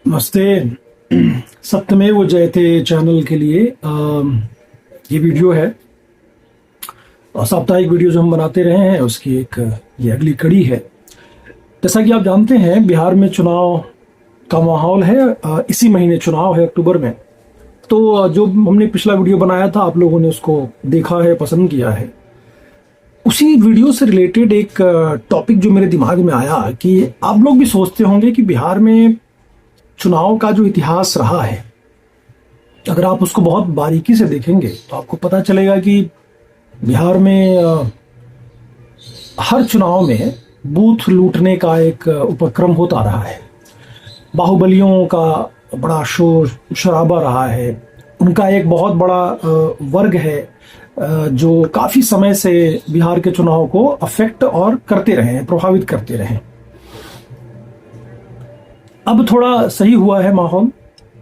नमस्ते। सत्यमेव जयते चैनल के लिए ये वीडियो है और साप्ताहिक वीडियो जो हम बनाते रहे हैं उसकी एक ये अगली कड़ी है। जैसा कि आप जानते हैं बिहार में चुनाव का माहौल है। इसी महीने चुनाव है अक्टूबर में। तो जो हमने पिछला वीडियो बनाया था आप लोगों ने उसको देखा है, पसंद किया है। उसी वीडियो से रिलेटेड एक टॉपिक जो मेरे दिमाग में आया कि आप लोग भी सोचते होंगे कि बिहार में चुनाव का जो इतिहास रहा है, अगर आप उसको बहुत बारीकी से देखेंगे तो आपको पता चलेगा कि बिहार में हर चुनाव में बूथ लूटने का एक उपक्रम होता रहा है। बाहुबलियों का बड़ा शोर शराबा रहा है। उनका एक बहुत बड़ा वर्ग है जो काफ़ी समय से बिहार के चुनाव को अफेक्ट और करते रहे हैं, प्रभावित करते रहे हैं। अब थोड़ा सही हुआ है माहौल।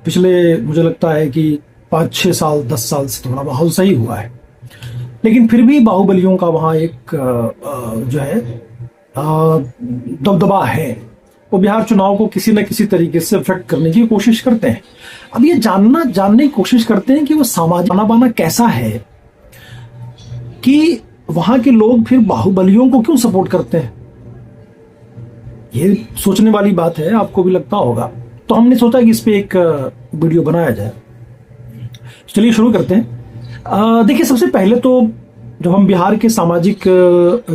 पिछले मुझे लगता है कि 5-6 साल 10 साल से थोड़ा माहौल सही हुआ है, लेकिन फिर भी बाहुबलियों का वहाँ एक जो है दबदबा है। वो बिहार चुनाव को किसी न किसी तरीके से अफेक्ट करने की कोशिश करते हैं। अब ये जानने की कोशिश करते हैं कि वो सामाजिक आना बाना कैसा है, कि वहाँ के लोग फिर बाहुबलियों को क्यों सपोर्ट करते हैं। ये सोचने वाली बात है, आपको भी लगता होगा। तो हमने सोचा कि इस पे एक वीडियो बनाया जाए। चलिए शुरू करते हैं। देखिए, सबसे पहले तो जब हम बिहार के सामाजिक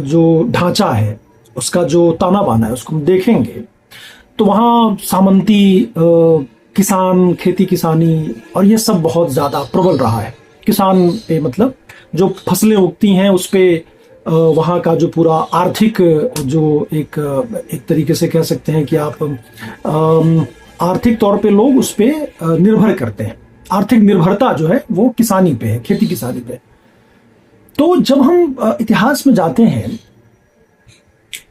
जो ढांचा है उसका जो ताना बाना है उसको हम देखेंगे तो वहाँ सामंती किसान, खेती किसानी और ये सब बहुत ज़्यादा प्रबल रहा है। किसान पे मतलब जो फसलें उगती हैं उस पे वहाँ का जो पूरा आर्थिक जो एक तरीके से कह सकते हैं कि आप आर्थिक तौर पे लोग उस पे निर्भर करते हैं। आर्थिक निर्भरता जो है वो किसानी पे है, खेती किसानी पे। तो जब हम इतिहास में जाते हैं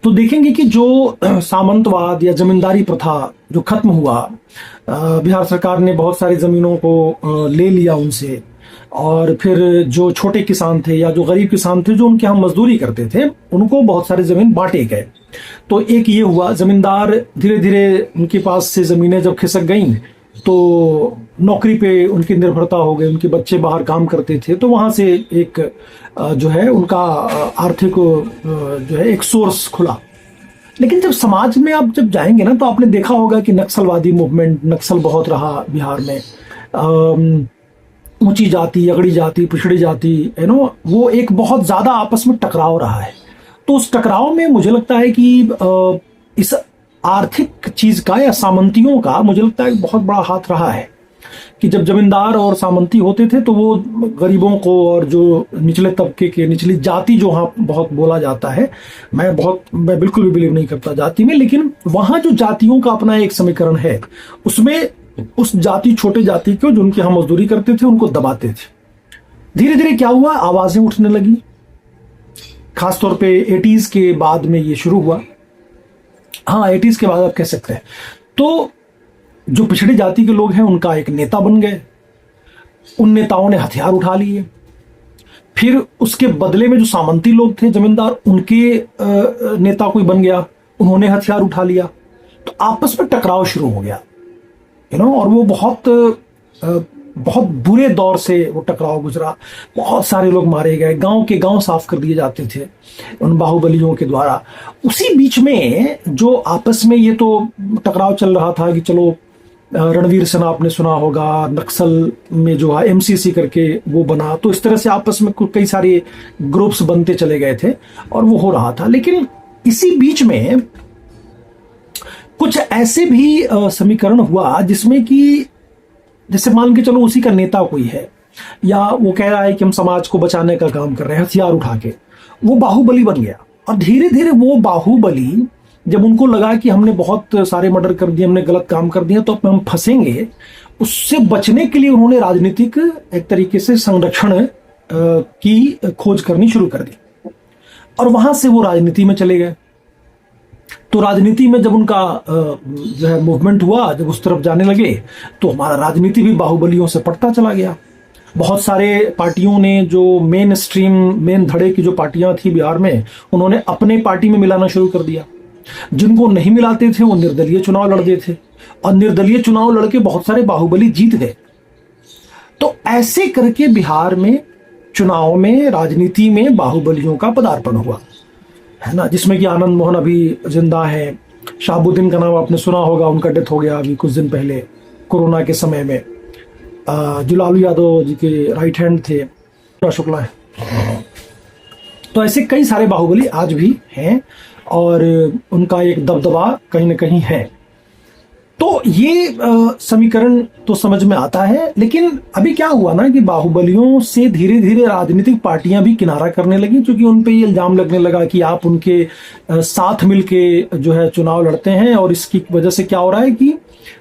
तो देखेंगे कि जो सामंतवाद या जमींदारी प्रथा जो खत्म हुआ, बिहार सरकार ने बहुत सारी जमीनों को ले लिया उनसे, और फिर जो छोटे किसान थे या जो गरीब किसान थे जो उनके यहाँ मजदूरी करते थे उनको बहुत सारे जमीन बांटे गए। तो एक ये हुआ, जमींदार धीरे धीरे उनके पास से जमीनें जब खिसक गईं तो नौकरी पे उनकी निर्भरता हो गई। उनके बच्चे बाहर काम करते थे तो वहाँ से एक जो है उनका आर्थिक जो है एक सोर्स खुला। लेकिन जब समाज में आप जब जाएंगे ना तो आपने देखा होगा कि नक्सलवादी मूवमेंट, नक्सल बहुत रहा बिहार में। ऊंची जाति, अगड़ी जाति, पिछड़ी जाति, वो एक बहुत ज्यादा आपस में टकराव रहा है। तो उस टकराव में मुझे लगता है कि इस आर्थिक चीज का या सामंतियों का मुझे लगता है बहुत बड़ा हाथ रहा है कि जब जमींदार और सामंती होते थे तो वो गरीबों को और जो निचले तबके के, निचली जाति जो वहाँ बहुत बोला जाता है, मैं बिल्कुल भी बिलीव नहीं करता जाति में, लेकिन वहाँ जो जातियों का अपना एक समीकरण है उसमें उस जाति, छोटे जाति को जो उनके यहाँ मजदूरी करते थे उनको दबाते थे। धीरे धीरे क्या हुआ, आवाजें उठने लगी। खासतौर पे 80s के बाद में ये शुरू हुआ। हाँ, 80s के बाद आप कह सकते हैं। तो जो पिछड़ी जाति के लोग हैं उनका एक नेता बन गए। उन नेताओं ने हथियार उठा लिए। फिर उसके बदले में जो सामंती लोग थे, जमींदार, उनके नेता कोई बन गया, उन्होंने हथियार उठा लिया। तो आपस में टकराव शुरू हो गया, और वो बहुत बुरे दौर से वो टकराव गुजरा। बहुत सारे लोग मारे गए, गांव के गांव साफ कर दिए जाते थे उन बाहुबलियों के द्वारा। उसी बीच में जो आपस में ये तो टकराव चल रहा था कि चलो, रणवीर सेना आपने सुना होगा, नक्सल में जो है MCC करके वो बना, तो इस तरह से आपस में कई सारे ग्रुप्स बनते चले गए थे और वो हो रहा था। लेकिन इसी बीच में कुछ ऐसे भी समीकरण हुआ जिसमें कि जैसे मान के चलो उसी का नेता कोई है या वो कह रहा है कि हम समाज को बचाने का काम कर रहे हैं, हथियार उठा के वो बाहुबली बन गया। और धीरे धीरे वो बाहुबली, जब उनको लगा कि हमने बहुत सारे मर्डर कर दिए, हमने गलत काम कर दिया, तो अब हम फंसेंगे, उससे बचने के लिए उन्होंने राजनीतिक एक तरीके से संरक्षण की खोज करनी शुरू कर दी और वहां से वो राजनीति में चले गए। तो राजनीति में जब उनका जो है मूवमेंट हुआ, जब उस तरफ जाने लगे तो हमारा राजनीति भी बाहुबलियों से पटता चला गया। बहुत सारे पार्टियों ने जो मेन धड़े की जो पार्टियां थी बिहार में, उन्होंने अपने पार्टी में मिलाना शुरू कर दिया। जिनको नहीं मिलाते थे वो निर्दलीय चुनाव लड़ते थे, और निर्दलीय चुनाव लड़के बहुत सारे बाहुबली जीत गए। तो ऐसे करके बिहार में चुनाव में, राजनीति में बाहुबलियों का पदार्पण हुआ, है ना, जिसमें कि आनंद मोहन अभी जिंदा है, शहाबुद्दीन का नाम आपने सुना होगा, उनका डेथ हो गया अभी कुछ दिन पहले कोरोना के समय में। जो लालू यादव जी के राइट हैंड थे, शुक्ला है। तो ऐसे कई सारे बाहुबली आज भी हैं और उनका एक दबदबा कहीं ना कहीं है। तो ये समीकरण तो समझ में आता है, लेकिन अभी क्या हुआ ना कि बाहुबलियों से धीरे धीरे राजनीतिक पार्टियां भी किनारा करने लगी, क्योंकि उन पे ये इल्जाम लगने लगा कि आप उनके साथ मिलके जो है चुनाव लड़ते हैं, और इसकी वजह से क्या हो रहा है कि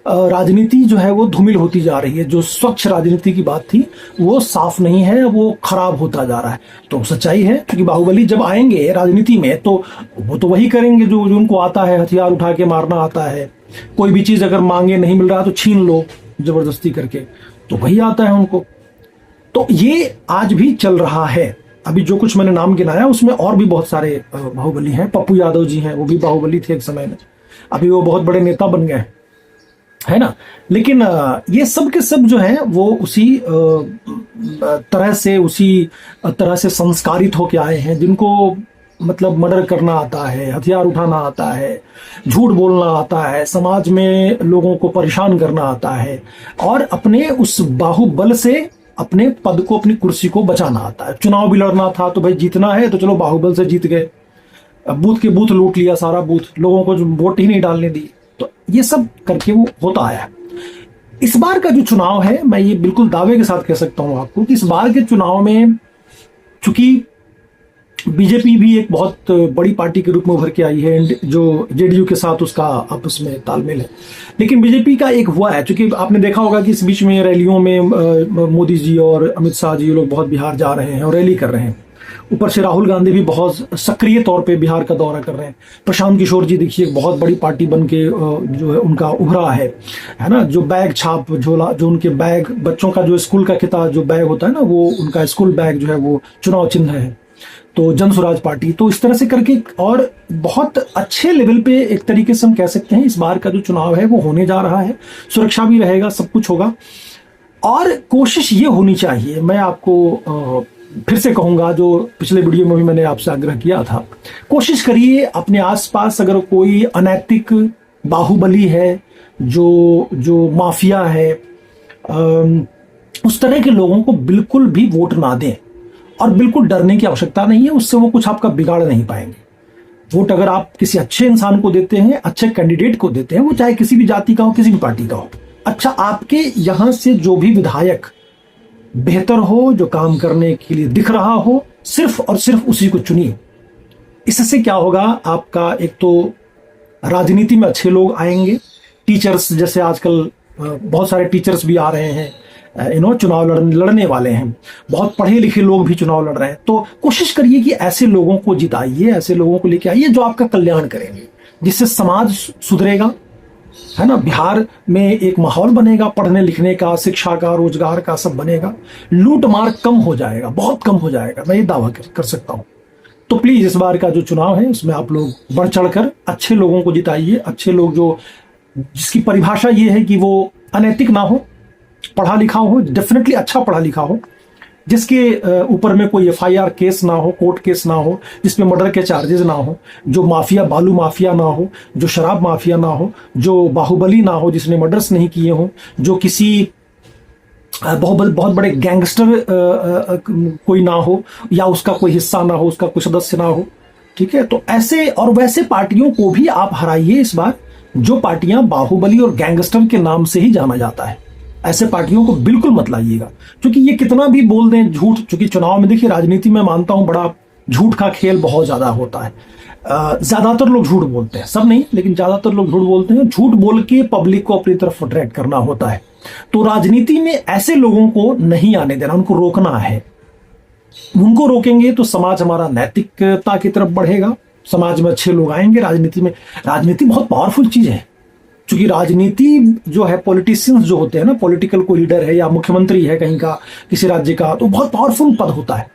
राजनीति जो है वो धूमिल होती जा रही है। जो स्वच्छ राजनीति की बात थी वो साफ नहीं है, वो खराब होता जा रहा है। तो सच्चाई है, क्योंकि बाहुबली जब आएंगे राजनीति में तो वो तो वही करेंगे जो उनको आता है, हथियार उठा के मारना आता है, कोई भी चीज अगर मांगे नहीं मिल रहा तो छीन लो जबरदस्ती करके, तो वही आता है उनको। तो ये आज भी चल रहा है। अभी जो कुछ मैंने नाम गिनाया उसमें और भी बहुत सारे बाहुबली हैं। पप्पू यादव जी हैं, वो भी बाहुबली थे एक समय में, अभी वो बहुत बड़े नेता बन गए, है ना। लेकिन ये सब के सब जो है वो उसी तरह से संस्कारित होके आए हैं, जिनको मतलब मर्डर करना आता है, हथियार उठाना आता है, झूठ बोलना आता है, समाज में लोगों को परेशान करना आता है, और अपने उस बाहुबल से अपने पद को, अपनी कुर्सी को बचाना आता है। चुनाव भी लड़ना था तो भाई जीतना है तो चलो बाहुबल से जीत गए, बूथ के बूथ लूट लिया, सारा बूथ, लोगों को वोट ही नहीं डालने दी। तो ये सब करके वो होता आया। इस बार का जो चुनाव है, मैं ये बिल्कुल दावे के साथ कह सकता हूं आपको कि इस बार के चुनाव में चूंकि बीजेपी भी एक बहुत बड़ी पार्टी के रूप में उभर के आई है, जो जेडीयू के साथ उसका आपस में तालमेल है, लेकिन बीजेपी का एक हुआ है, क्योंकि आपने देखा होगा कि इस बीच में रैलियों में मोदी जी और अमित शाह जी लोग बहुत बिहार जा रहे हैं और रैली कर रहे हैं। ऊपर से राहुल गांधी भी बहुत सक्रिय तौर पे बिहार का दौरा कर रहे हैं। प्रशांत किशोर जी देखिए बहुत बड़ी पार्टी बन के जो है उनका उभरा है ना। जो बैग छाप झोला, जो उनके बैग, बच्चों का जो स्कूल का किताब जो बैग होता है ना, वो उनका स्कूल बैग जो है वो चुनाव चिन्ह है। तो जन स्वराज पार्टी, तो इस तरह से करके और बहुत अच्छे लेवल पे एक तरीके से हम कह सकते हैं इस बार का जो चुनाव है वो होने जा रहा है। सुरक्षा भी रहेगा, सब कुछ होगा, और कोशिश ये होनी चाहिए, मैं आपको फिर से कहूंगा जो पिछले वीडियो में भी मैंने आपसे आग्रह किया था, कोशिश करिए अपने आसपास अगर कोई अनैतिक बाहुबली है, जो माफिया है, उस तरह के लोगों को बिल्कुल भी वोट ना दें, और बिल्कुल डरने की आवश्यकता नहीं है, उससे वो कुछ आपका बिगाड़ नहीं पाएंगे। वोट अगर आप किसी अच्छे इंसान को देते हैं, अच्छे कैंडिडेट को देते हैं, वो चाहे किसी भी जाति का हो, किसी भी पार्टी का हो, अच्छा आपके यहां से जो भी विधायक बेहतर हो, जो काम करने के लिए दिख रहा हो, सिर्फ और सिर्फ उसी को चुनिए। इससे क्या होगा, आपका एक तो राजनीति में अच्छे लोग आएंगे, टीचर्स जैसे आजकल बहुत सारे टीचर्स भी आ रहे हैं, चुनाव लड़ने वाले हैं, बहुत पढ़े लिखे लोग भी चुनाव लड़ रहे हैं। तो कोशिश करिए कि ऐसे लोगों को जिताइए, ऐसे लोगों को लेके आइए जो आपका कल्याण करेंगे, जिससे समाज सुधरेगा, है ना। बिहार में एक माहौल बनेगा पढ़ने लिखने का, शिक्षा का, रोजगार का, सब बनेगा। लूट मार कम हो जाएगा, बहुत कम हो जाएगा, मैं ये दावा कर सकता हूं। तो प्लीज इस बार का जो चुनाव है उसमें आप लोग बढ़ चढ़कर अच्छे लोगों को जिताइए। अच्छे लोग जिसकी परिभाषा ये है कि वो अनैतिक ना हो, पढ़ा लिखा हो, डेफिनेटली अच्छा पढ़ा लिखा हो, जिसके ऊपर में कोई एफआईआर केस ना हो, कोर्ट केस ना हो, जिसमें मर्डर के चार्जेस ना हो, जो माफिया, बालू माफिया ना हो, जो शराब माफिया ना हो, जो बाहुबली ना हो, जिसने मर्डर्स नहीं किए हों, जो किसी बहुत बड़े गैंगस्टर कोई ना हो, या उसका कोई हिस्सा ना हो, उसका कोई सदस्य ना हो। ठीक है, तो ऐसे और वैसे पार्टियों को भी आप हराइए इस बार, जो पार्टियां बाहुबली और गैंगस्टर के नाम से ही जाना जाता है। ऐसे पार्टियों को बिल्कुल मत लाइएगा, क्योंकि ये कितना भी बोल दें झूठ, क्योंकि चुनाव में देखिए राजनीति में मानता हूं बड़ा झूठ का खेल बहुत ज्यादा होता है। ज्यादातर लोग झूठ बोलते हैं, सब नहीं, लेकिन ज्यादातर लोग झूठ बोलते हैं। झूठ बोल के पब्लिक को अपनी तरफ अट्रैक्ट करना होता है। तो राजनीति में ऐसे लोगों को नहीं आने देना, उनको रोकना है। उनको रोकेंगे तो समाज हमारा नैतिकता की तरफ बढ़ेगा, समाज में अच्छे लोग आएंगे। राजनीति में, राजनीति बहुत पावरफुल चीज है, क्योंकि राजनीति जो है, पॉलिटिशियंस जो होते हैं ना, पॉलिटिकल कोई लीडर है या मुख्यमंत्री है कहीं का, किसी राज्य का, तो बहुत पावरफुल पद होता है।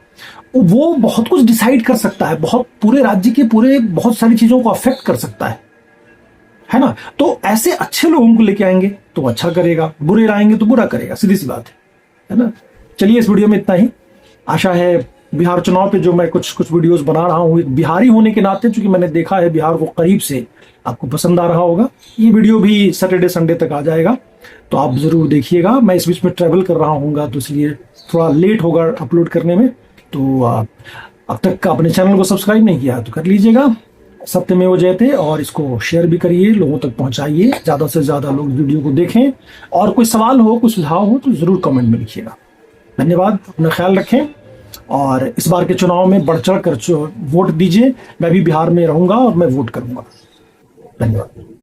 वो बहुत कुछ डिसाइड कर सकता है, बहुत पूरे राज्य के पूरे बहुत सारी चीजों को अफेक्ट कर सकता है। है ना। तो ऐसे अच्छे लोगों को लेके आएंगे तो अच्छा करेगा, बुरे लाएंगे तो बुरा करेगा, सीधी सी बात है ना। चलिए इस वीडियो में इतना ही। आशा है बिहार चुनाव पे जो मैं कुछ वीडियोस बना रहा हूँ, एक बिहारी होने के नाते, चूंकि मैंने देखा है बिहार को करीब से, आपको पसंद आ रहा होगा। ये वीडियो भी सैटरडे संडे तक आ जाएगा, तो आप जरूर देखिएगा। मैं इस बीच में ट्रैवल कर रहा हूँ तो इसलिए थोड़ा लेट होगा अपलोड करने में। तो अब तक अपने चैनल को सब्सक्राइब नहीं किया तो कर लीजिएगा, सत्यमेव जयते, और इसको शेयर भी करिए, लोगों तक पहुंचाइए, ज़्यादा से ज़्यादा लोग वीडियो को देखें। और कोई सवाल हो, कोई सुझाव हो तो ज़रूर कमेंट में लिखिएगा। धन्यवाद, अपना ख्याल रखें और इस बार के चुनाव में बढ़ चढ़ कर वोट दीजिए। मैं भी बिहार में रहूंगा और मैं वोट करूंगा। धन्यवाद।